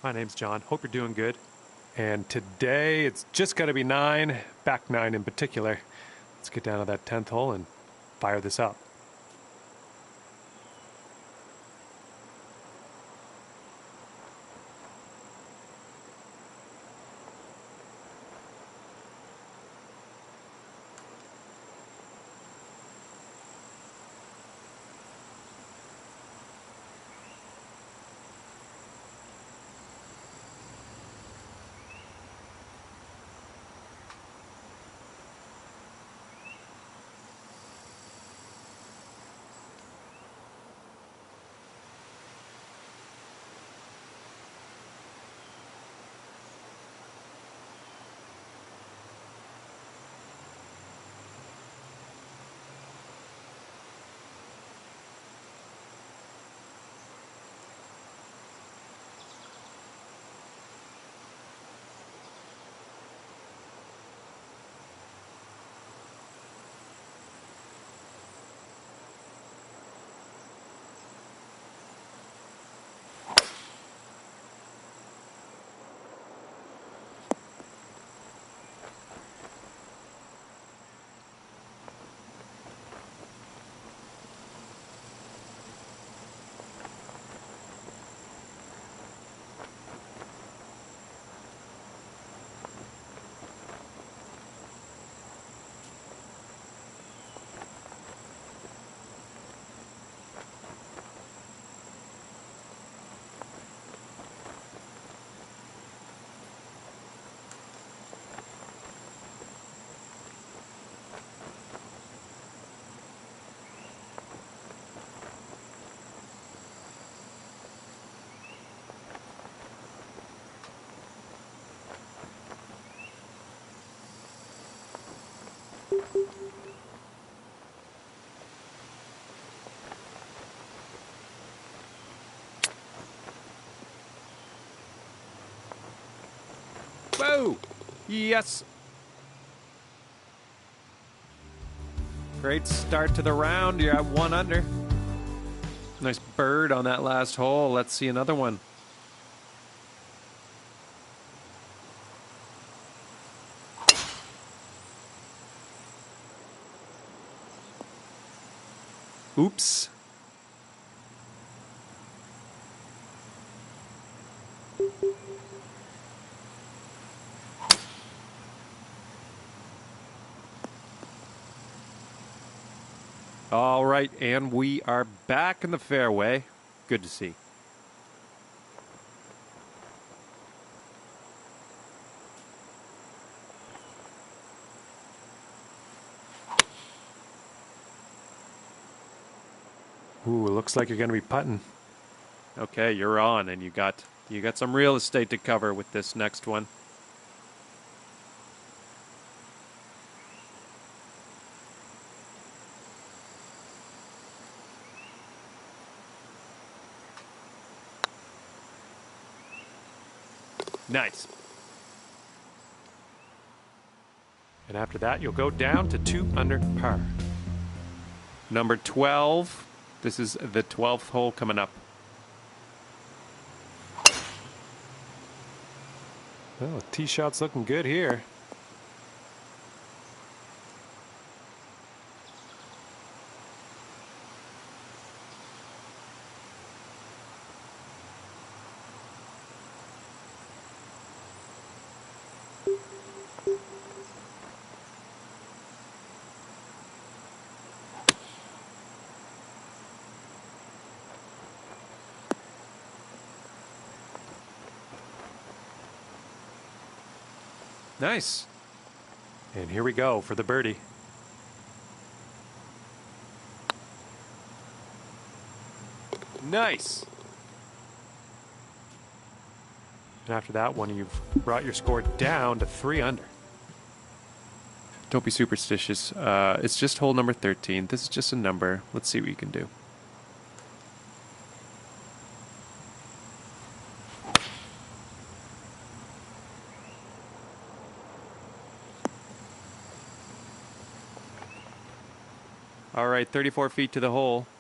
My name's John. Hope you're doing good. And today it's just got to be 9, back 9 in particular. Let's get down to that 10th hole and fire this up. Whoa! Yes! Great start to the round. You're at 1 under. Nice bird on that last hole. Let's see another one. Oops. All right, and we are back in the fairway. Good to see. Ooh, it looks like you're going to be putting. Okay, you're on, and you got some real estate to cover with this next one. Nice. And after that, you'll go down to 2 under par. Number 12. This is the 12th hole coming up. Well, tee shot's looking good here. Nice. And here we go for the birdie. Nice. And after that one, you've brought your score down to 3 under. Don't be superstitious. It's just hole number 13. This is just a number. Let's see what you can do. All right, 34 feet to the hole. –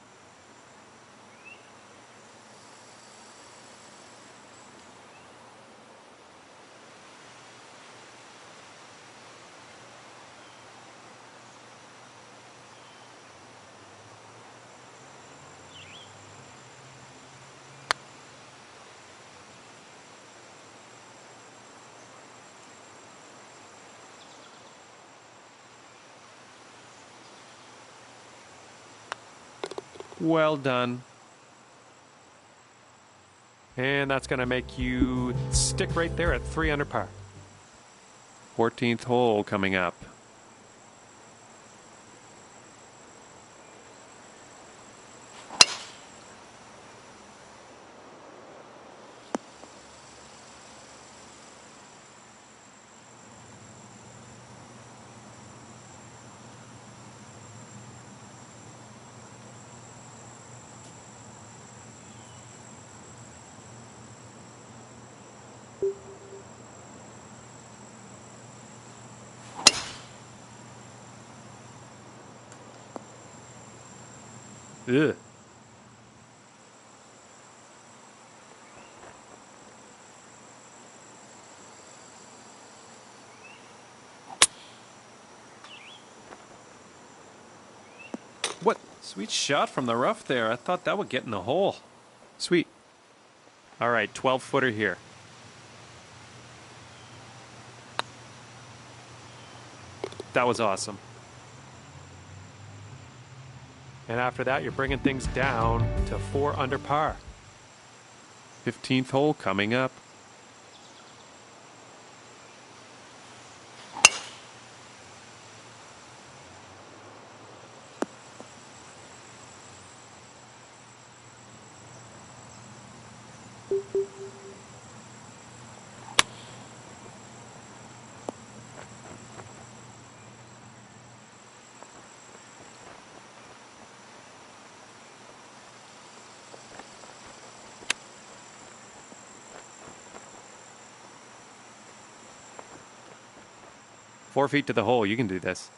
Well done. And that's going to make you stick right there at 3 under par. 14th hole coming up. Ugh. What? Sweet shot from the rough there. I thought that would get in the hole. Sweet. All right, 12-footer here. That was awesome. And after that, you're bringing things down to 4 under par. 15th hole coming up. Four feet to the hole. You can do this.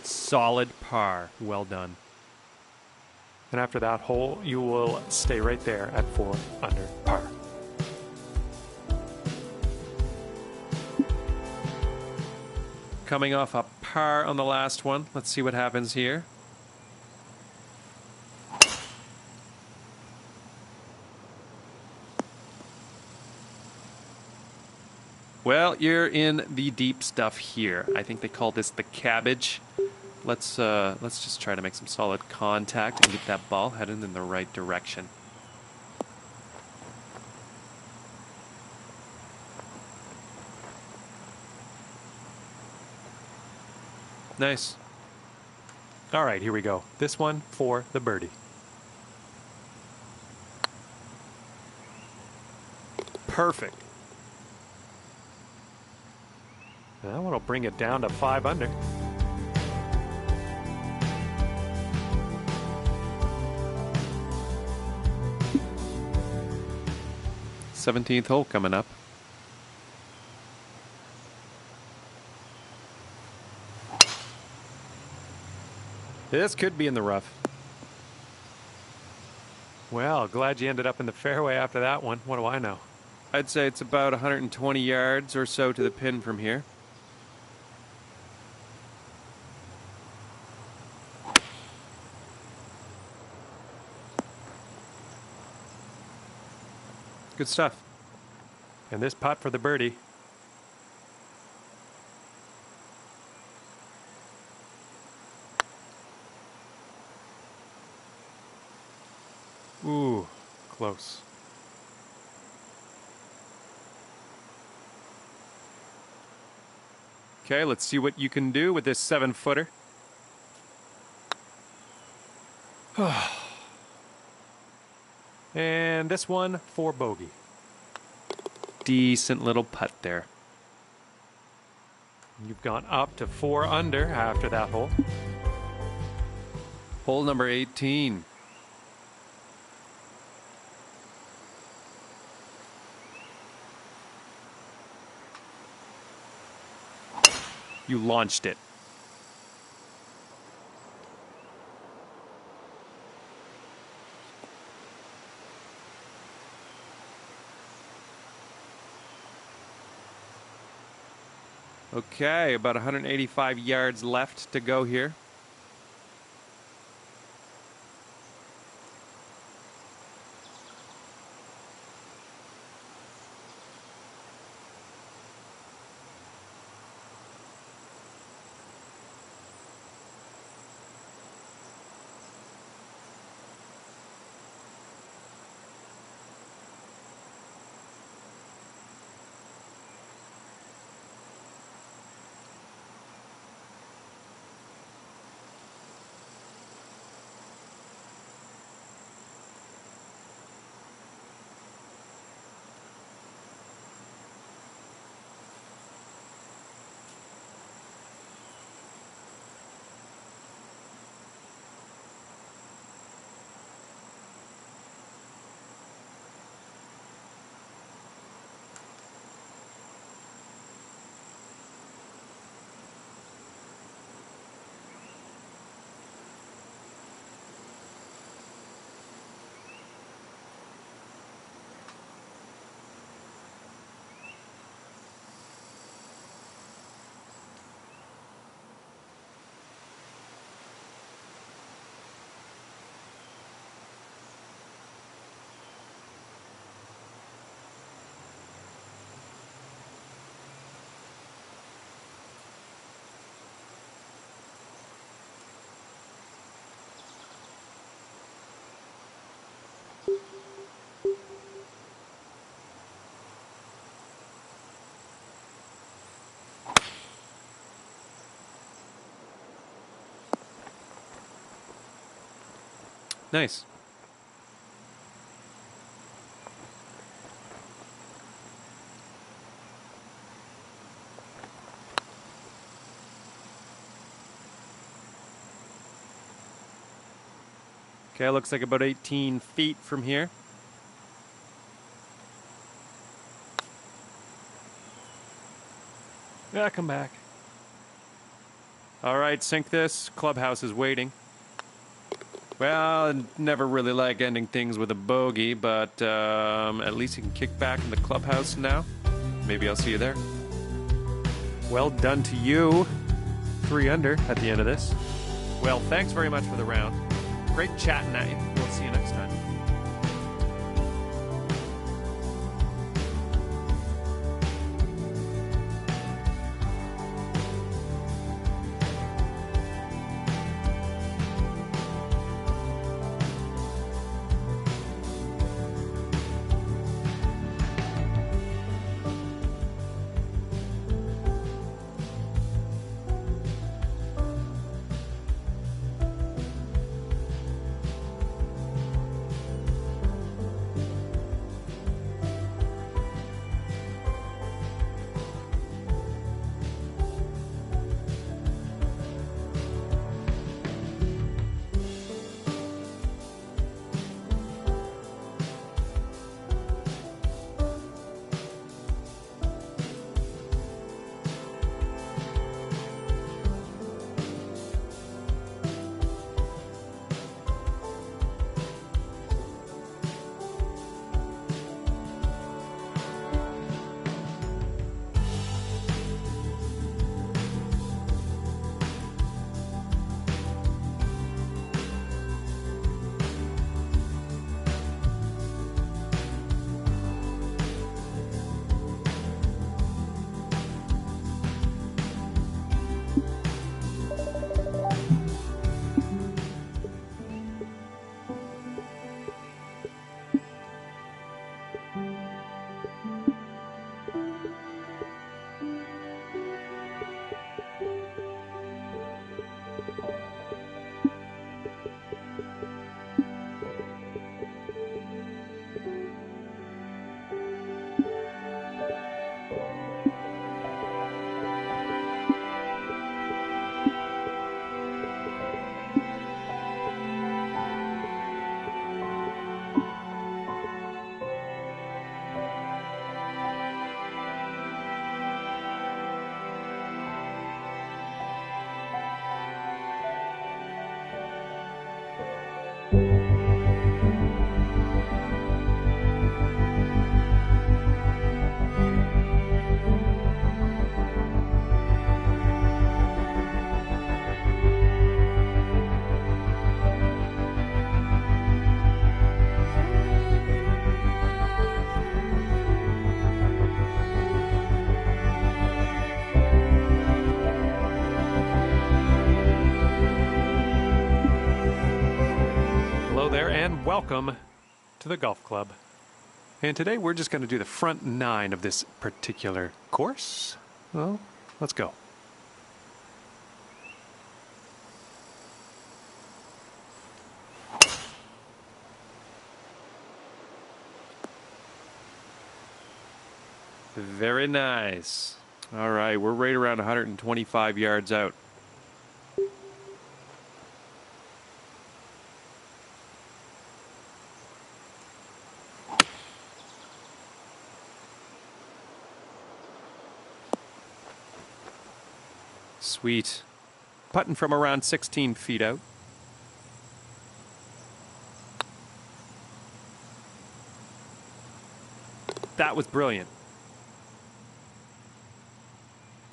Solid par. Well done. And after that hole, you will stay right there at 4 under par. Coming off a par on the last one. Let's see what happens here. Well, you're in the deep stuff here. I think they call this the cabbage. Let's just try to make some solid contact and get that ball headed in the right direction. Nice. All right, here we go. This one for the birdie. Perfect. That one will bring it down to 5 under. Seventeenth hole coming up. This could be in the rough. Well, glad you ended up in the fairway after that one. What do I know? I'd say it's about 120 yards or so to the pin from here. Good stuff. And this putt for the birdie. Ooh, close. Okay, let's see what you can do with this 7-footer. And this one for bogey. decent little putt there. You've gone up to 4 under after that hole. Hole number 18. You launched it. Okay, about 185 yards left to go here. Nice. Okay, looks like about 18 feet from here. Yeah, come back. All right, sink this. Clubhouse is waiting. Well, I never really like ending things with a bogey, but at least you can kick back in the clubhouse now. Maybe I'll see you there. Well done to you. 3 under at the end of this. Well, thanks very much for the round. Great chatting at you. We'll see you next time. and welcome to the golf club. And today we're just going to do the front 9 of this particular course. Well, let's go. Very nice. All right, we're right around 125 yards out. Sweet. Putting from around 16 feet out. That was brilliant.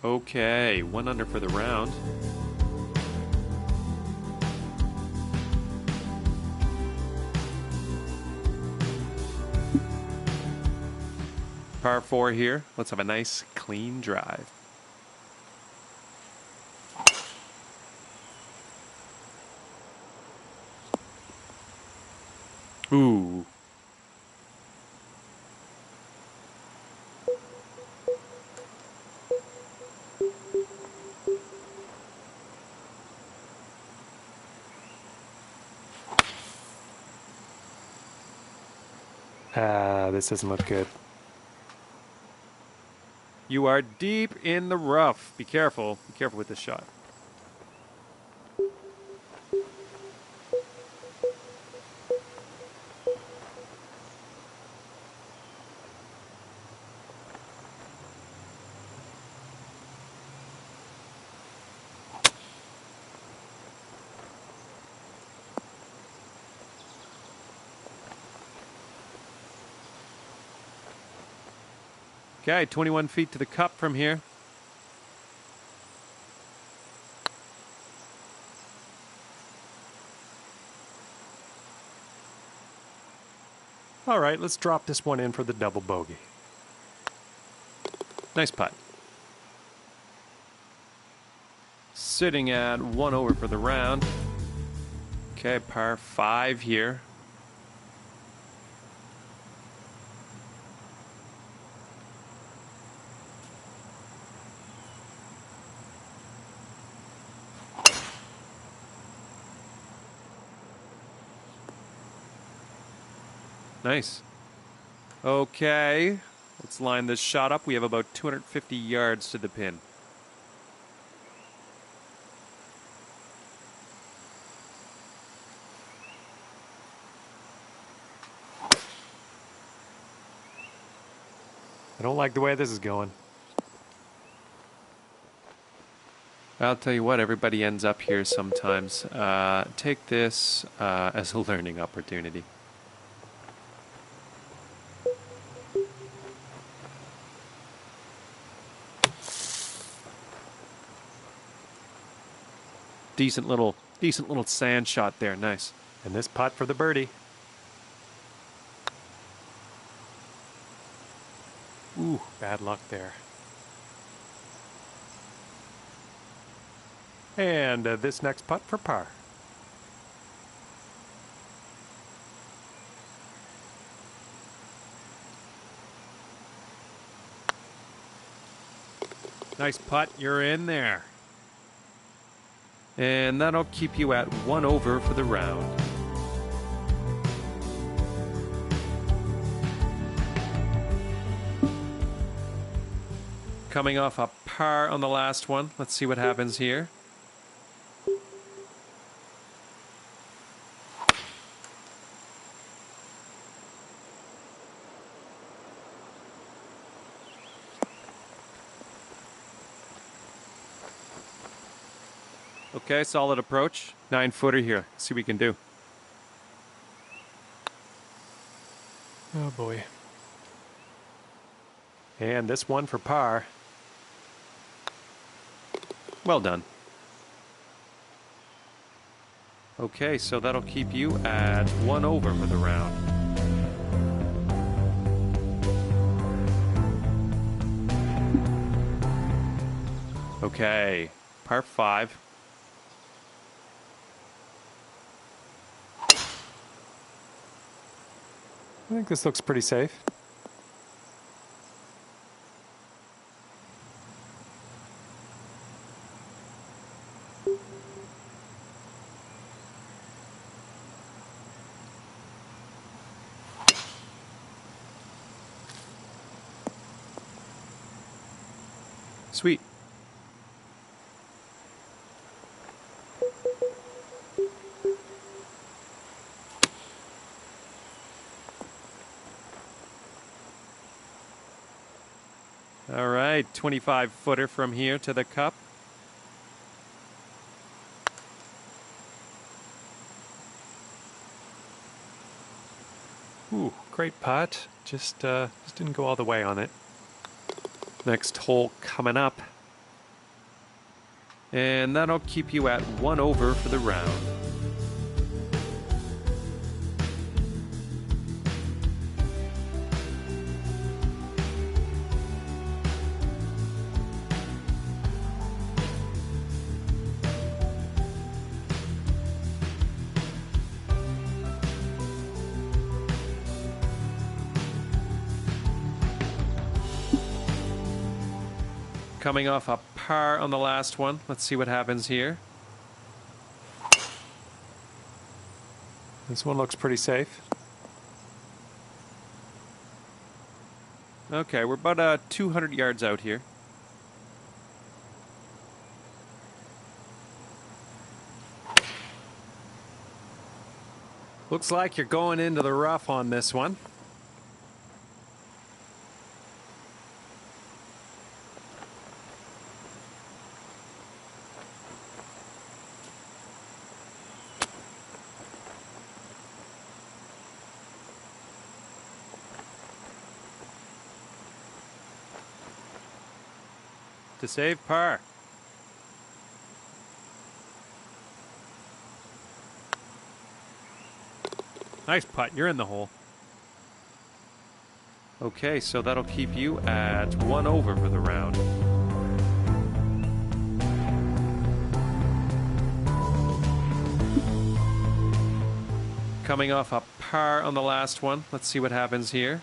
Okay, 1 under for the round. Par 4 here. Let's have a nice, clean drive. Ooh. This doesn't look good. You are deep in the rough. Be careful. Be careful with this shot. Okay, 21 feet to the cup from here. All right, let's drop this one in for the double bogey. Nice putt. Sitting at 1 over for the round. Okay, par 5 here. Nice. Okay, let's line this shot up. We have about 250 yards to the pin. I don't like the way this is going. I'll tell you what, everybody ends up here sometimes. Take this as a learning opportunity. Decent little sand shot there. Nice. And this putt for the birdie. Ooh, bad luck there. And this next putt for par. Nice putt. You're in there. And that'll keep you at 1 over for the round. Coming off a par on the last one. Let's see what happens here. Okay, solid approach. 9-footer here. See what we can do. Oh boy. And this one for par. Well done. Okay, so that'll keep you at 1 over for the round. Okay, par 5. I think this looks pretty safe. Sweet. All right, 25-footer from here to the cup. Ooh, great putt. Just didn't go all the way on it. Next hole coming up. And that'll keep you at 1 over for the round. Coming off a par on the last one. Let's see what happens here. This one looks pretty safe. Okay, we're about 200 yards out here. Looks like you're going into the rough on this one. To save par. Nice putt. You're in the hole. Okay, so that'll keep you at 1 over for the round. Coming off a par on the last one. Let's see what happens here.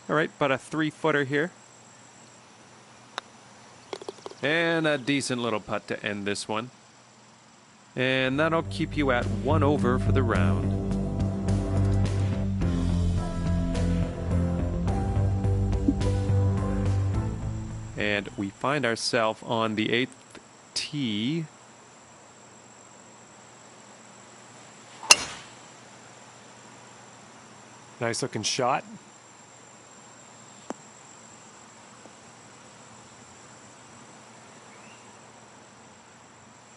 All right, about a 3-footer here. And a decent little putt to end this one. And that'll keep you at 1 over for the round. And we find ourselves on the 8th tee. Nice looking shot.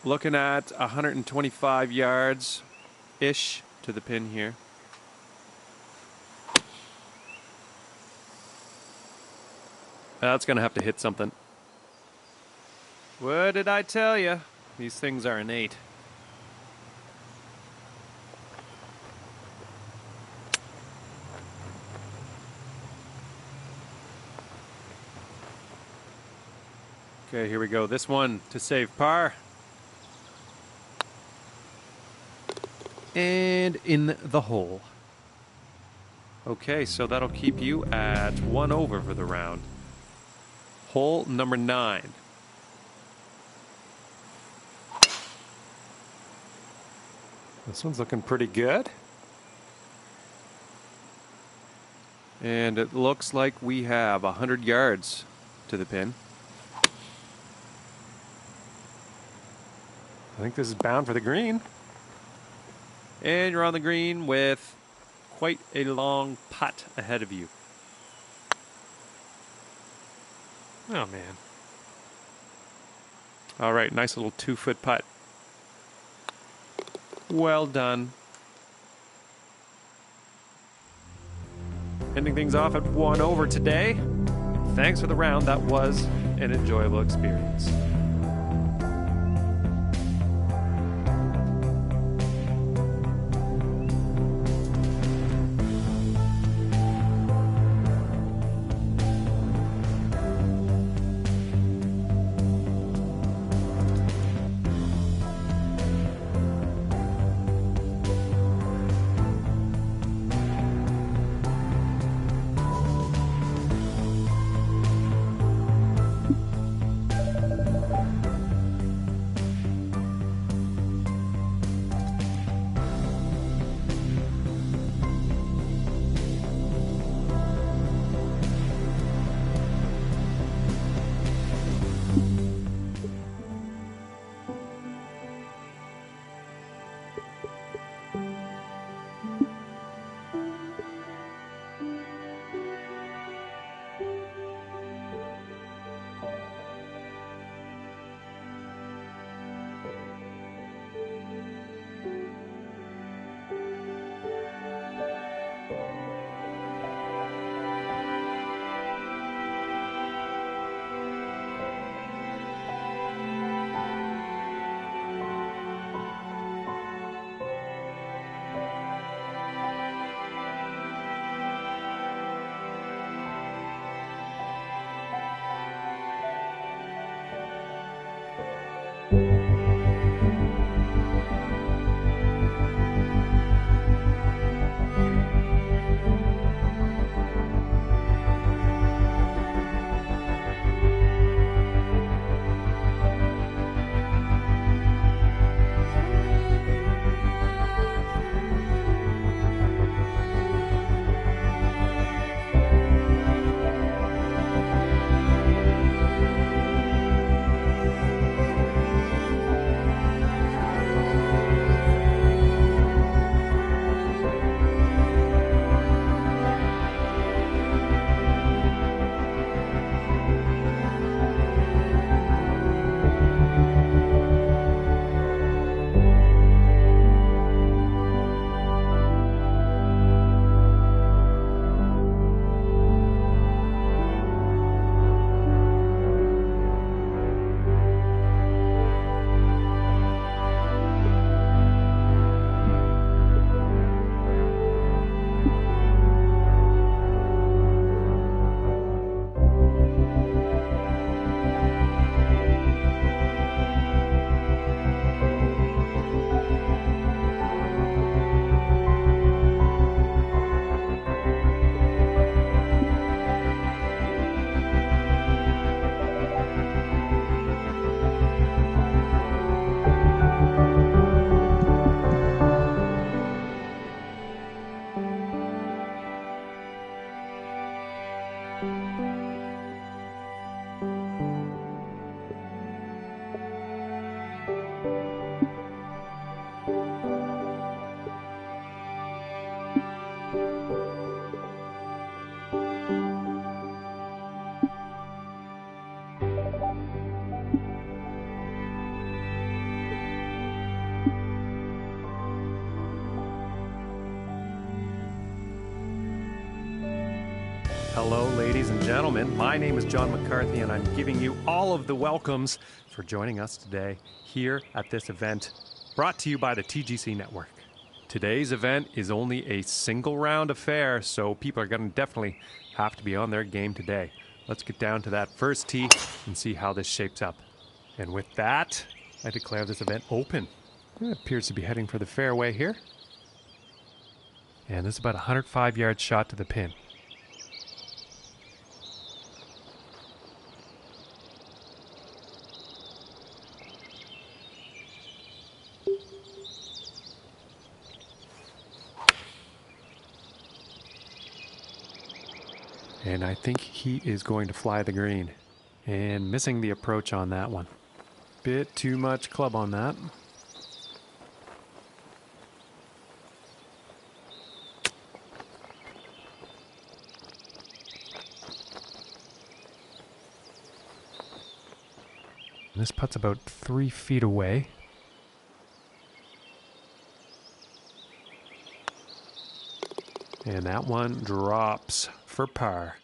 Looking at 125 yards-ish to the pin here. That's going to have to hit something. What did I tell you? These things are innate. Okay, here we go. This one to save par. And in the hole. Okay, so that'll keep you at 1 over for the round. Hole number 9. This one's looking pretty good. And it looks like we have 100 yards to the pin. I think this is bound for the green. And you're on the green with quite a long putt ahead of you. Oh, man. All right, nice little 2-foot putt. Well done. Ending things off at 1 over today. Thanks for the round. That was an enjoyable experience. Hello, ladies and gentlemen. My name is John McCarthy, and I'm giving you all of the welcomes for joining us today here at this event brought to you by the TGC Network. Today's event is only a single round affair, so people are going to definitely have to be on their game today. Let's get down to that first tee and see how this shapes up. And with that, I declare this event open. It appears to be heading for the fairway here. And this is about a 105-yard shot to the pin. And I think he is going to fly the green. And missing the approach on that one. Bit too much club on that. This putt's about 3 feet away. And that one drops for par.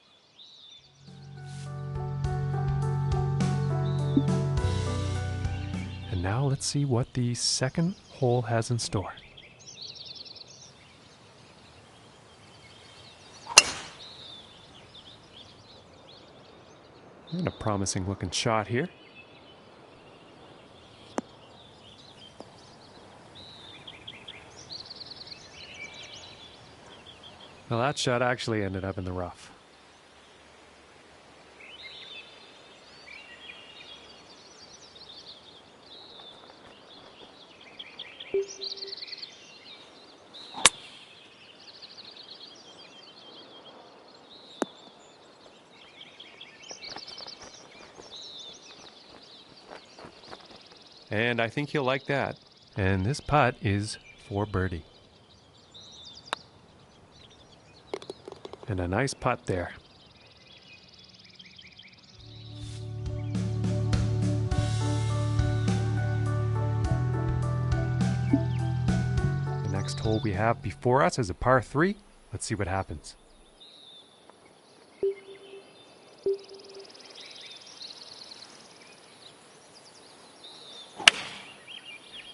And now let's see what the second hole has in store. And a promising looking shot here. Well, that shot actually ended up in the rough. And I think he'll like that. And this putt is for birdie. And a nice putt there. The next hole we have before us is a par 3. Let's see what happens.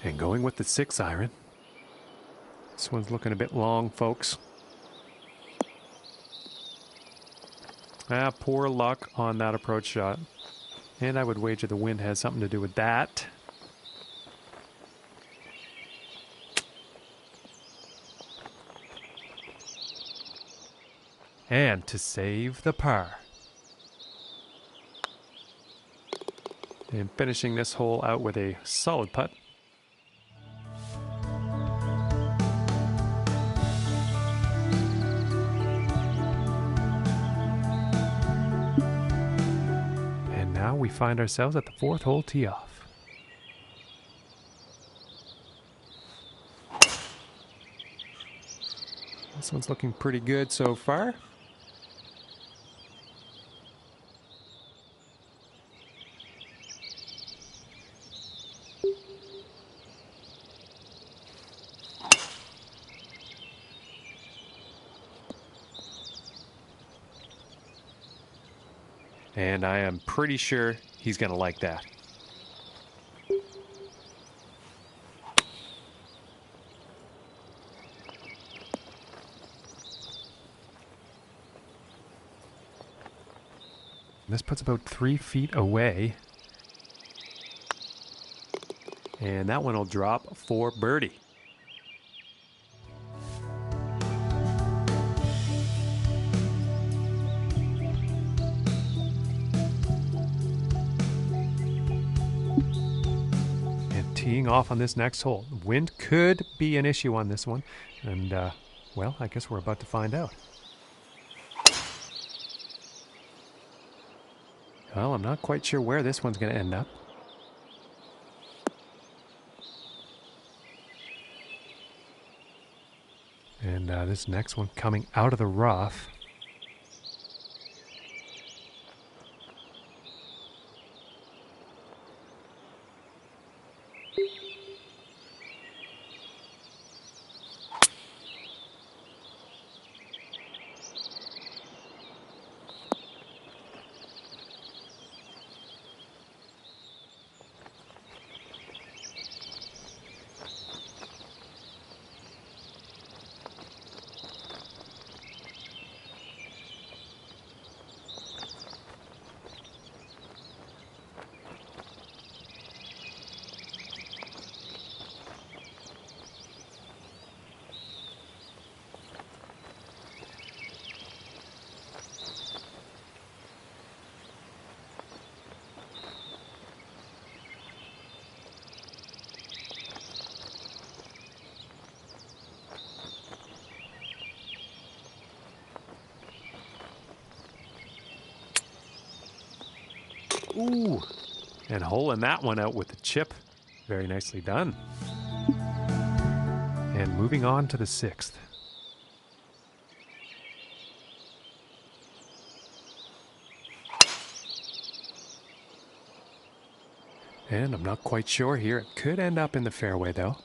And going with the 6 iron. This one's looking a bit long, folks. Poor luck on that approach shot. And I would wager the wind has something to do with that. And to save the par. And finishing this hole out with a solid putt. Now we find ourselves at the 4th hole tee off. This one's looking pretty good so far. And I am pretty sure he's going to like that. This puts about 3 feet away. And that one will drop for birdie. Teeing off on this next hole. Wind could be an issue on this one. And, well, I guess we're about to find out. Well, I'm not quite sure where this one's going to end up. And this next one coming out of the rough. Ooh, and holing that one out with the chip. Very nicely done. And moving on to the 6th. And I'm not quite sure here. It could end up in the fairway though.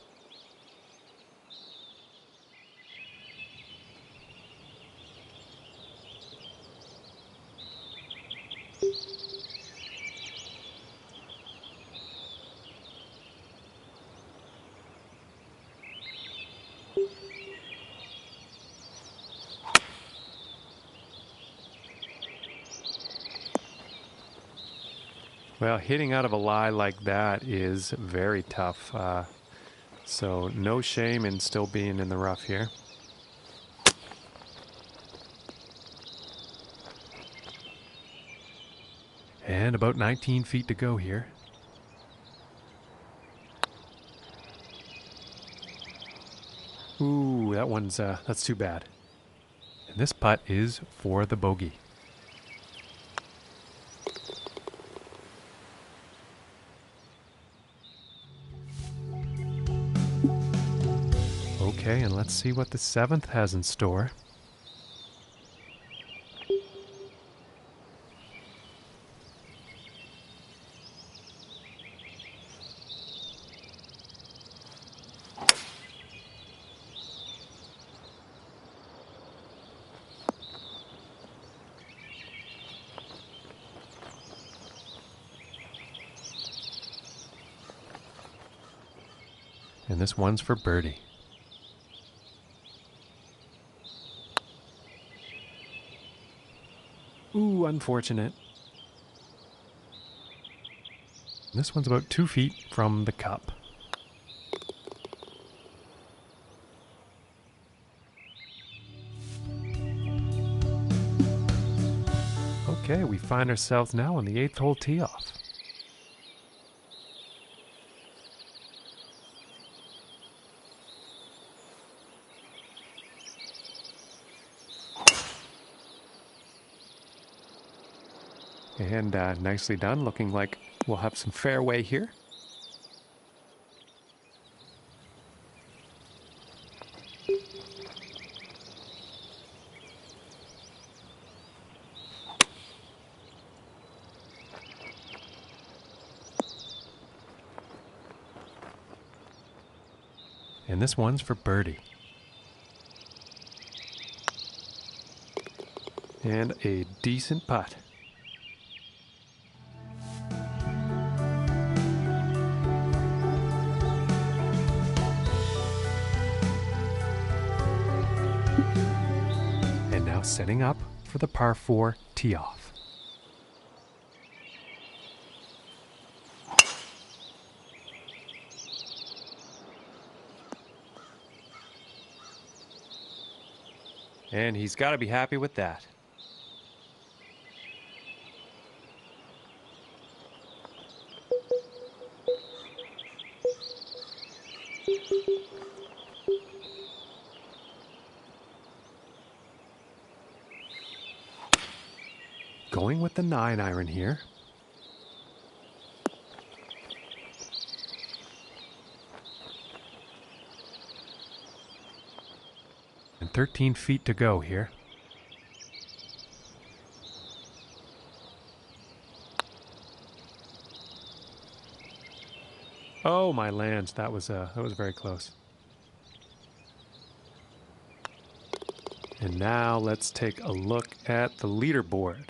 Well, hitting out of a lie like that is very tough. So no shame in still being in the rough here. And about 19 feet to go here. Ooh, that one's, that's too bad. And this putt is for the bogey. Okay, and let's see what the 7th has in store. And this one's for birdie. Ooh, unfortunate. This one's about 2 feet from the cup. Okay, we find ourselves now on the 8th hole tee off. And nicely done, looking like we'll have some fairway here. And this one's for birdie. And a decent putt. And now setting up for the par 4 tee off. And he's got to be happy with that. Going with the 9-iron here. And 13 feet to go here. Oh, my lands, that was very close. And now let's take a look at the leaderboard.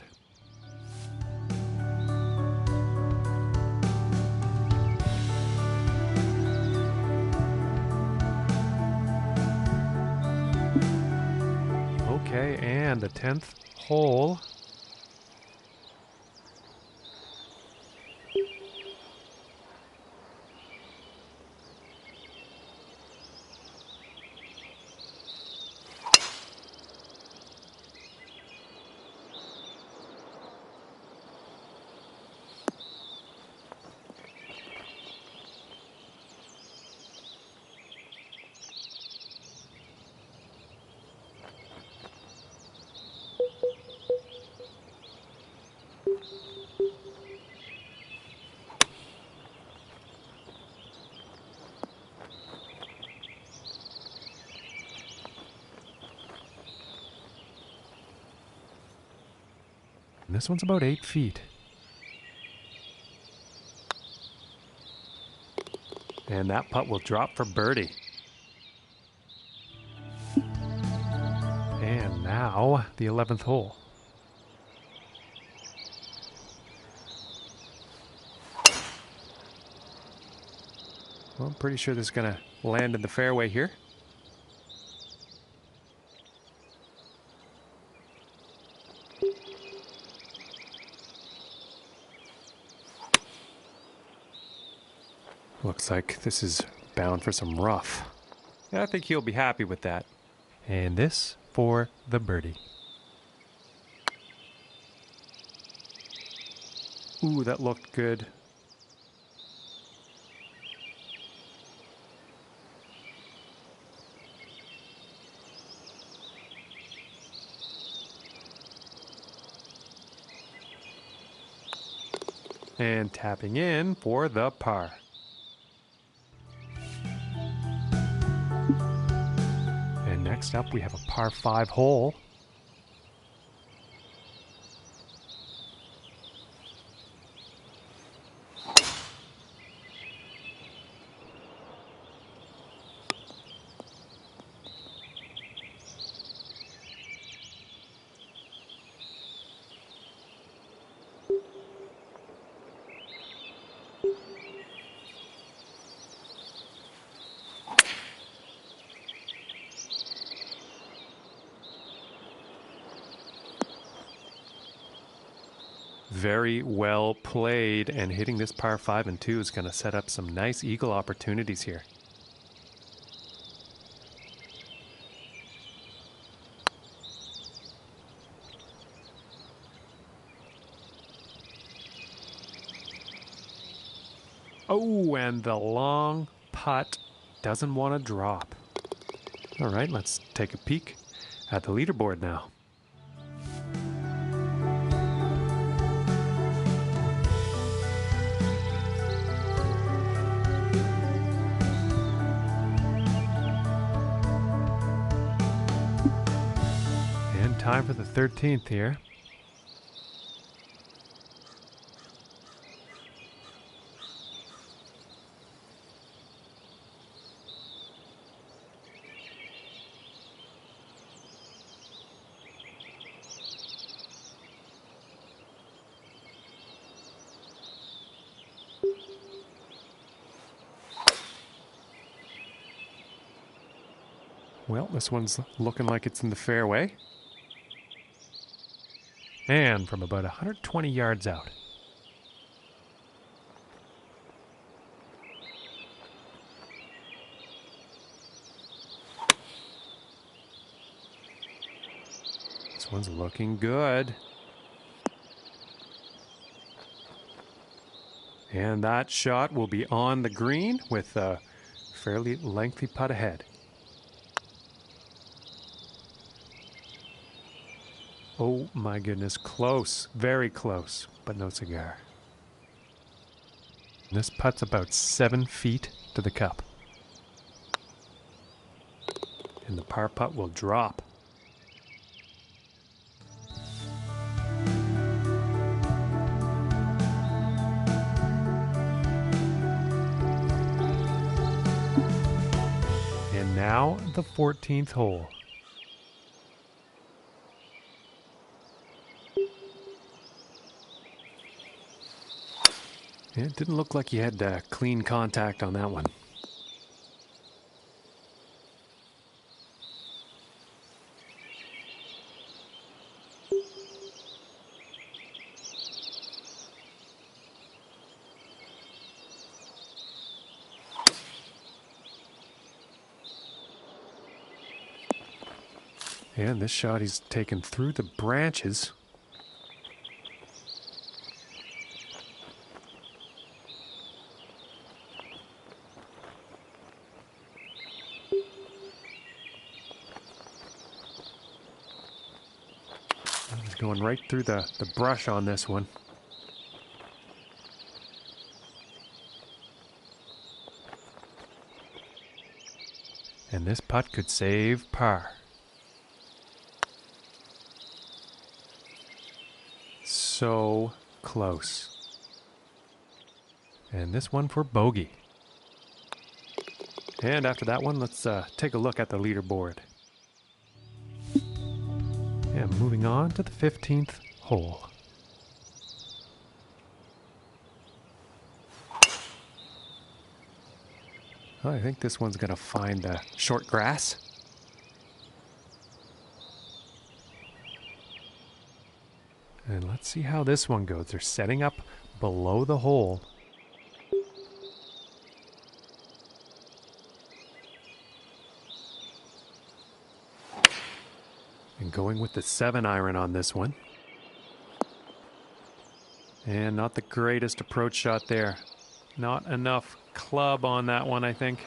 Okay, and the 10th hole. And this one's about 8 feet. And that putt will drop for birdie. And now the 11th hole. Well, I'm pretty sure this is going to land in the fairway here. Looks like this is bound for some rough. I think he'll be happy with that. And this for the birdie. Ooh, that looked good. And tapping in for the par. And next up we have a par 5 hole. Very well played, and hitting this par 5 and 2 is going to set up some nice eagle opportunities here. Oh, and the long putt doesn't want to drop. All right, let's take a peek at the leaderboard now. And time for the 13th here. Well, this one's looking like it's in the fairway. And from about 120 yards out. This one's looking good. And that shot will be on the green with a fairly lengthy putt ahead. Oh my goodness, close, very close, but no cigar. This putt's about 7 feet to the cup. And the par putt will drop. And now the 14th hole. It didn't look like you had clean contact on that one. And this shot he's taken through the branches. He's going right through the brush on this one. And this putt could save par. So close. And this one for bogey. And after that one, let's take a look at the leaderboard. And moving on to the 15th hole. I think this one's going to find the short grass. And let's see how this one goes. They're setting up below the hole. And going with the 7-iron on this one. And not the greatest approach shot there. Not enough club on that one, I think.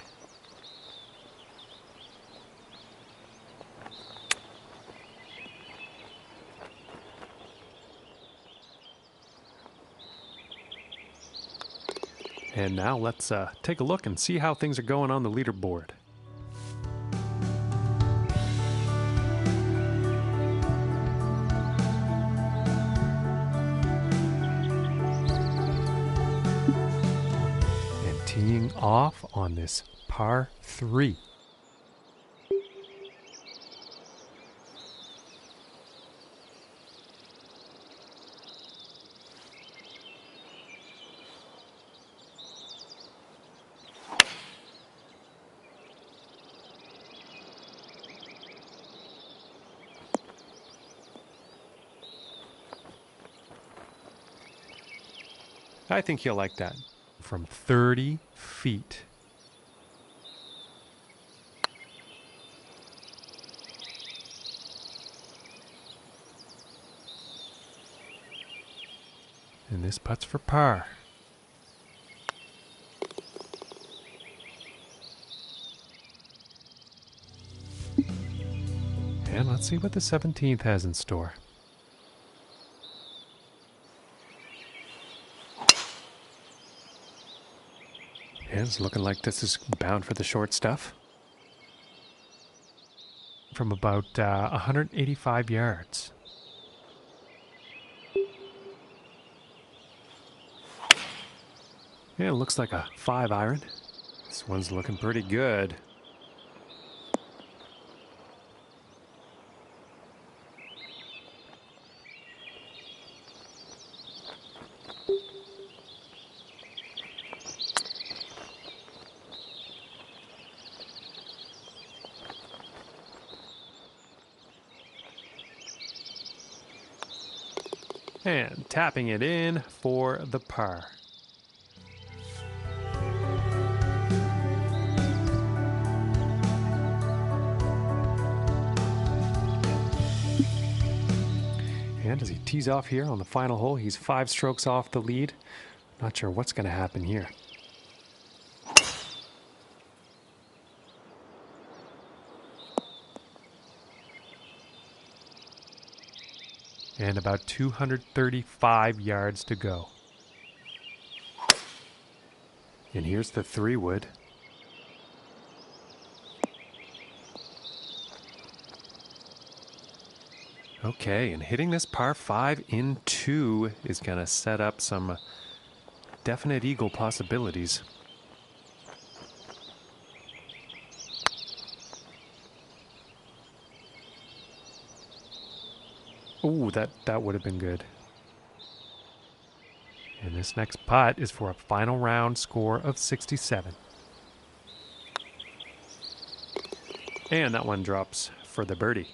And now let's take a look and see how things are going on the leaderboard. And teeing off on this par 3. I think he'll like that. From 30 feet. And this putt's for par. And let's see what the 17th has in store. And it's looking like this is bound for the short stuff. From about 185 yards. Yeah, it looks like a 5-iron. This one's looking pretty good. And tapping it in for the par. And as he tees off here on the final hole, he's 5 strokes off the lead. Not sure what's going to happen here. And about 235 yards to go. And here's the 3-wood. Okay, and hitting this par 5 in 2 is going to set up some definite eagle possibilities. Ooh, that would have been good. And this next putt is for a final round score of 67. And that one drops for the birdie.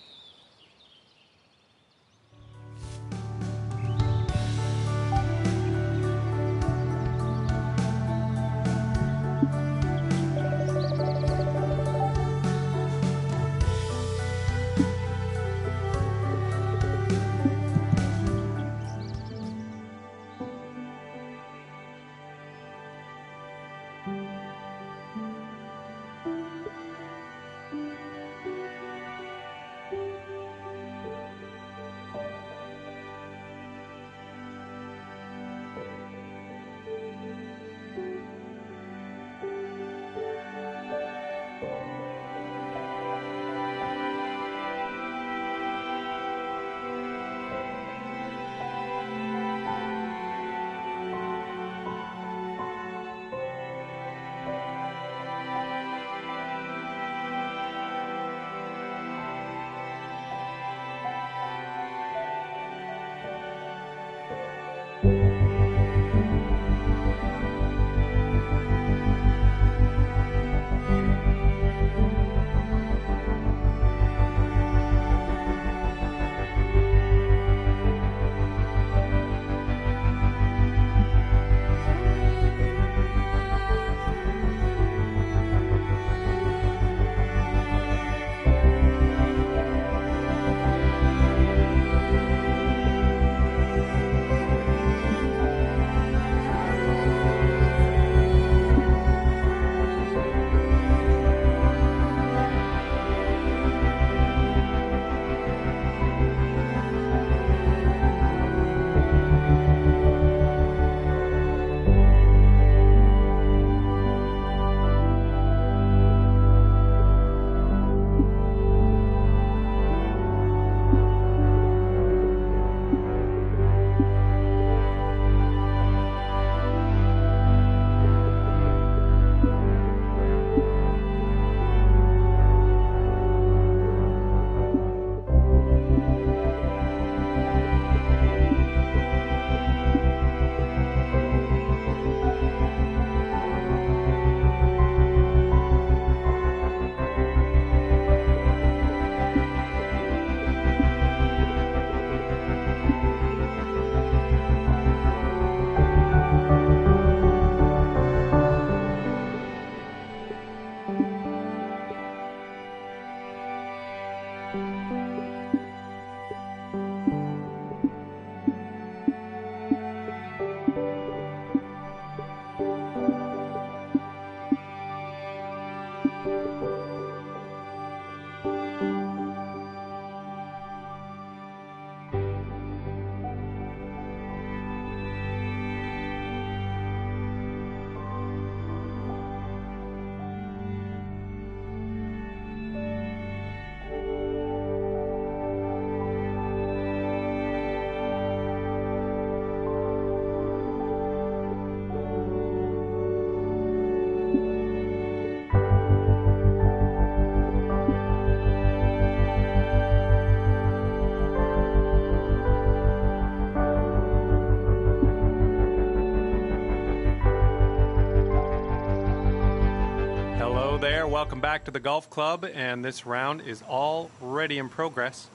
Hello there, welcome back to the golf club, and this round is already in progress.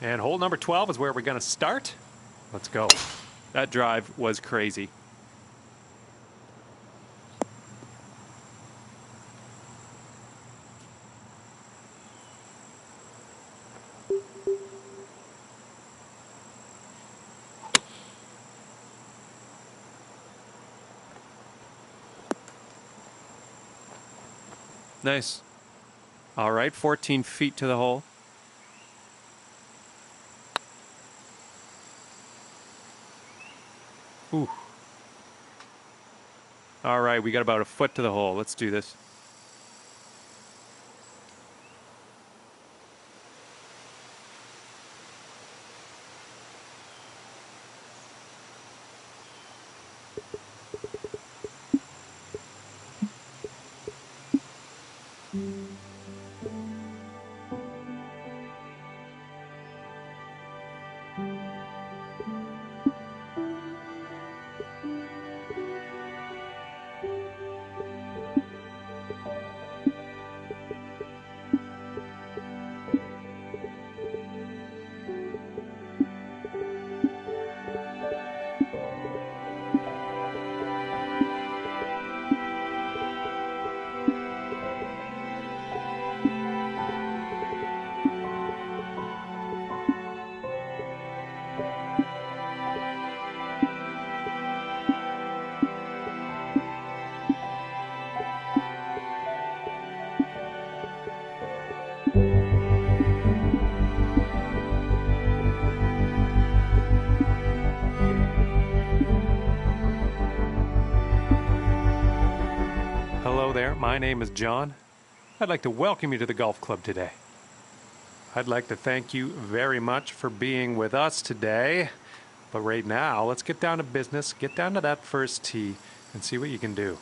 And hole number 12 is where we're going to start. Let's go. That drive was crazy. Nice. All right, 14 feet to the hole. Ooh. All right, we got about a foot to the hole. Let's do this. Hello there, my name is John. I'd like to welcome you to the golf club today. I'd like to thank you very much for being with us today. But right now, let's get down to business, get down to that first tee, and see what you can do.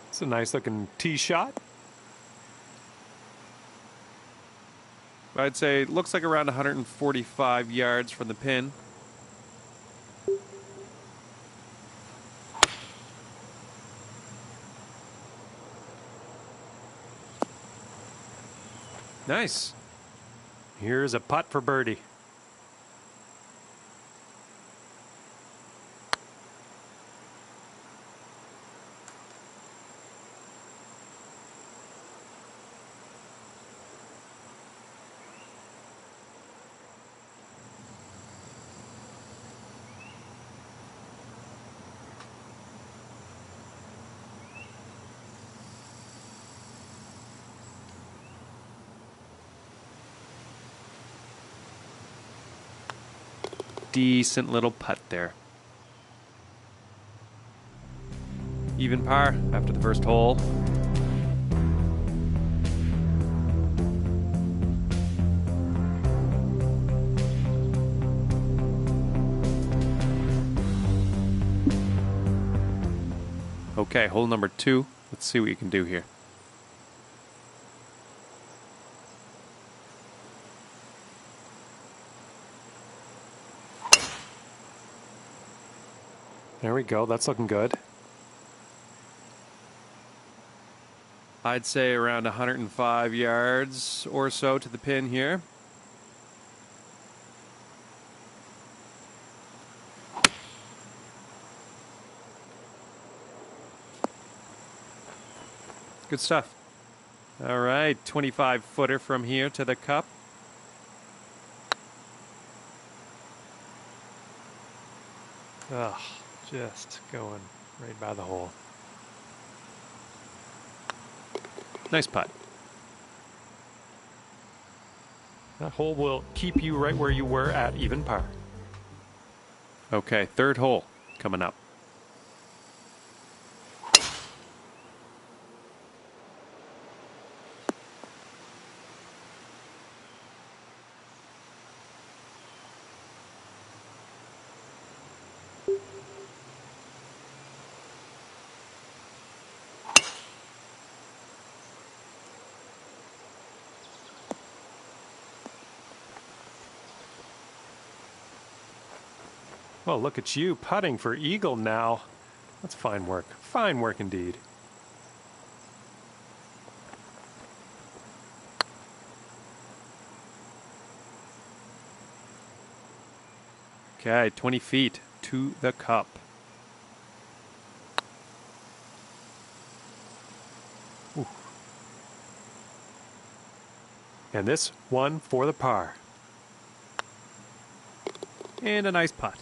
It's a nice looking tee shot. I'd say it looks like around 145 yards from the pin. Nice. Here's a putt for birdie. Decent little putt there. Even par after the first hole. Okay, hole number 2. Let's see what you can do here. There we go, that's looking good. I'd say around 105 yards or so to the pin here. Good stuff. All right, 25-footer from here to the cup. Ugh, just going right by the hole. Nice putt. That hole will keep you right where you were at even par. Okay, third hole coming up. Well, look at you putting for eagle now. That's fine work. Fine work indeed. Okay, 20 feet to the cup. Ooh. And this one for the par. And a nice putt.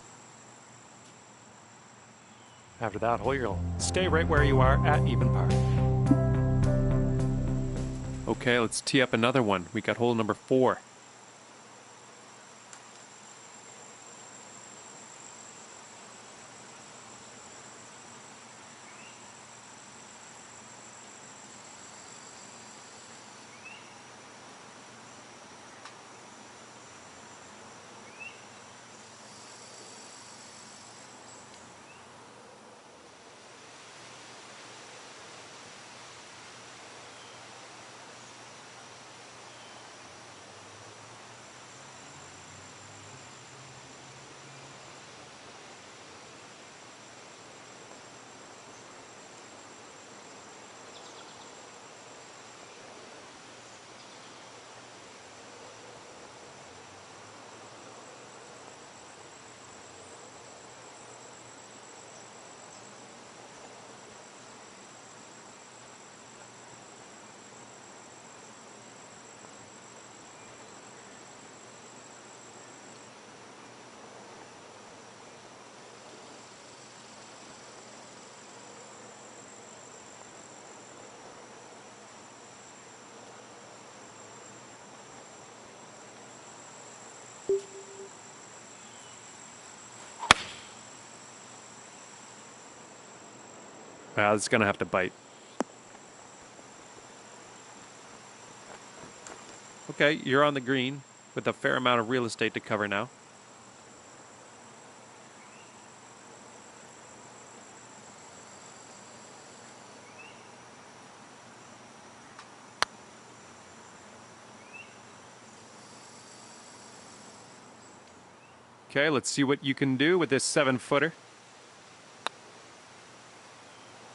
After that hole, you'll stay right where you are at even par. Okay, let's tee up another one. We got hole number 4. Wow, it's going to have to bite. Okay, you're on the green with a fair amount of real estate to cover now. Okay, let's see what you can do with this 7-footer.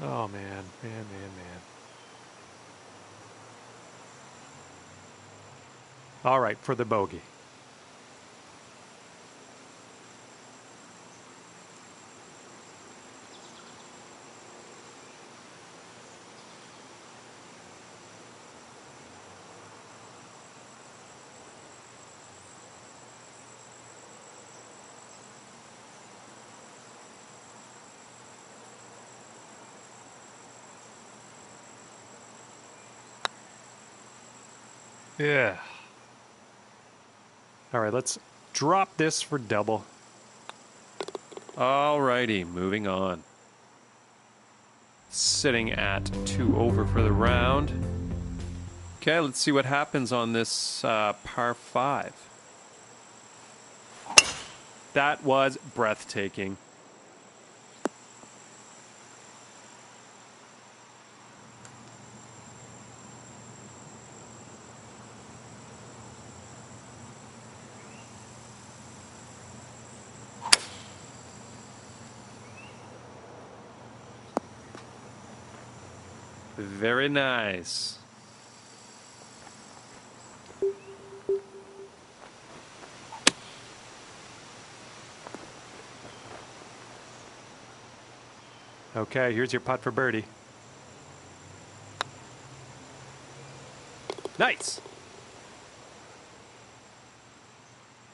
Oh, man, man. All right, for the bogey. Yeah. All right, let's drop this for double. Alrighty, moving on. Sitting at 2 over for the round. Okay, let's see what happens on this par 5. That was breathtaking. Very nice. Okay, here's your putt for birdie. Nice.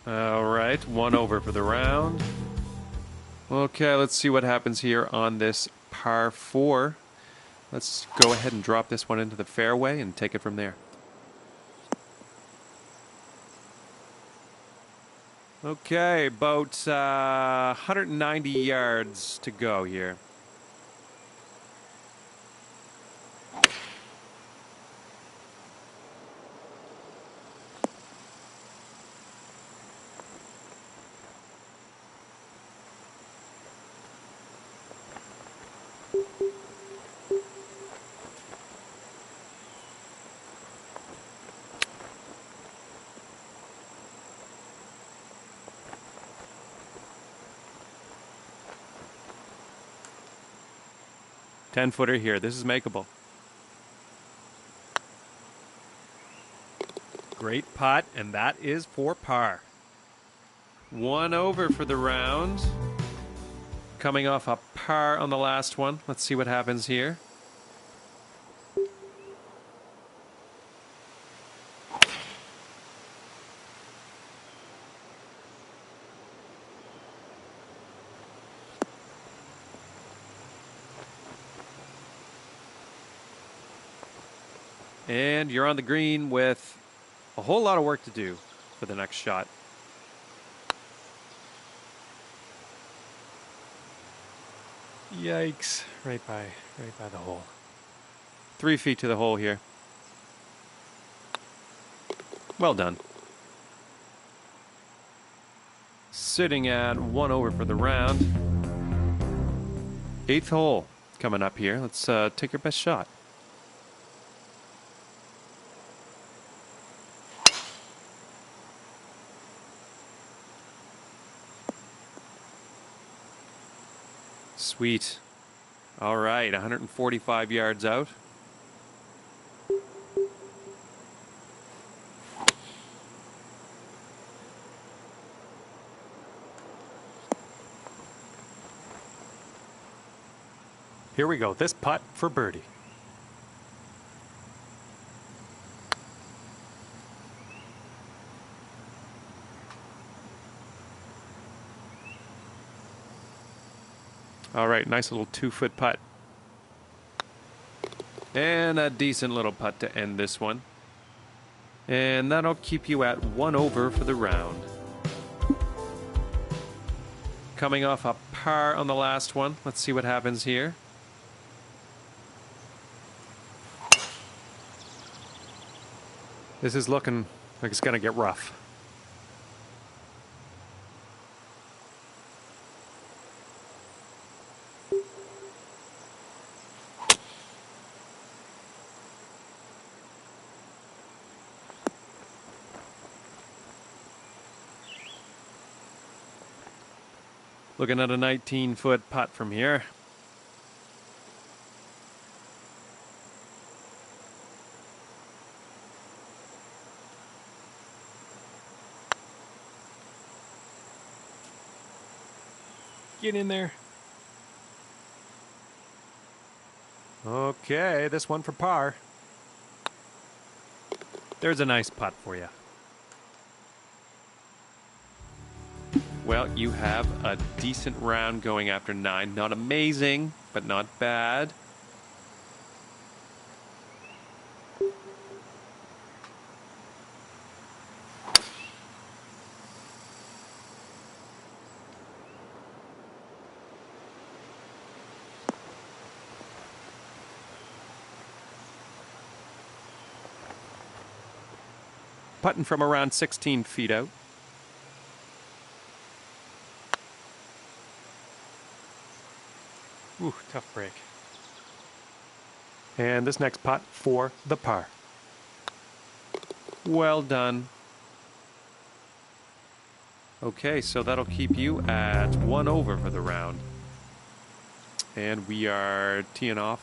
All right, 1 over for the round. Okay, let's see what happens here on this par 4. Let's go ahead and drop this one into the fairway and take it from there. Okay, about 190 yards to go here. Ten-footer here. This is makeable. Great putt, and that is for par. 1 over for the round. Coming off a par on the last one. Let's see what happens here. And you're on the green with a whole lot of work to do for the next shot. Yikes! Right by the hole. 3 feet to the hole here. Well done. Sitting at 1 over for the round. 8th hole coming up here. Let's take your best shot. Sweet. All right, 145 yards out. Here we go. This putt for birdie. All right, nice little 2-foot putt. And a decent little putt to end this one. And that'll keep you at 1 over for the round. Coming off a par on the last one. Let's see what happens here. This is looking like it's going to get rough. Looking at a 19-foot putt from here. Get in there. Okay, this one for par. There's a nice putt for you. Well, you have a decent round going after 9. Not amazing, but not bad. Putting from around 16 feet out. Ooh, tough break. And this next putt for the par. Well done. Okay, so that'll keep you at 1 over for the round. And we are teeing off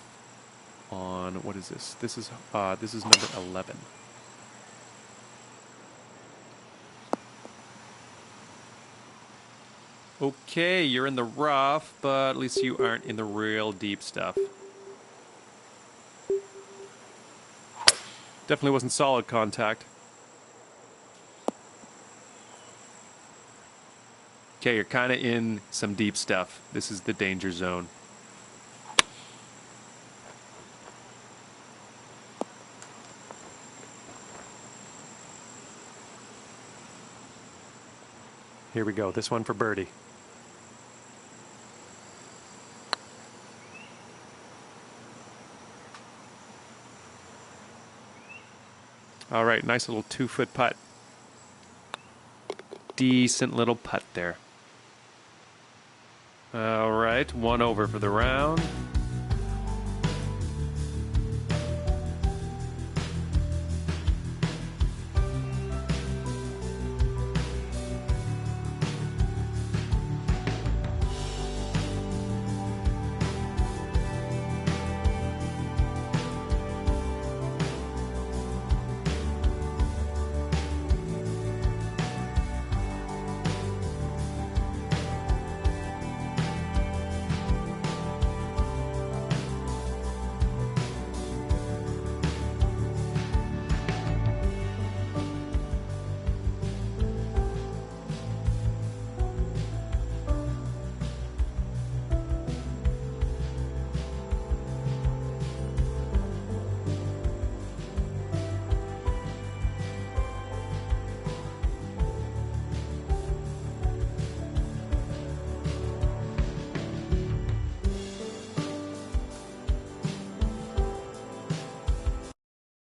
on, what is this? This is number 11. Okay, you're in the rough, but at least you aren't in the real deep stuff. Definitely wasn't solid contact. Okay, you're kind of in some deep stuff. This is the danger zone. Here we go. This one for birdie. All right, nice little 2-foot putt. Decent little putt there. All right, 1 over for the round.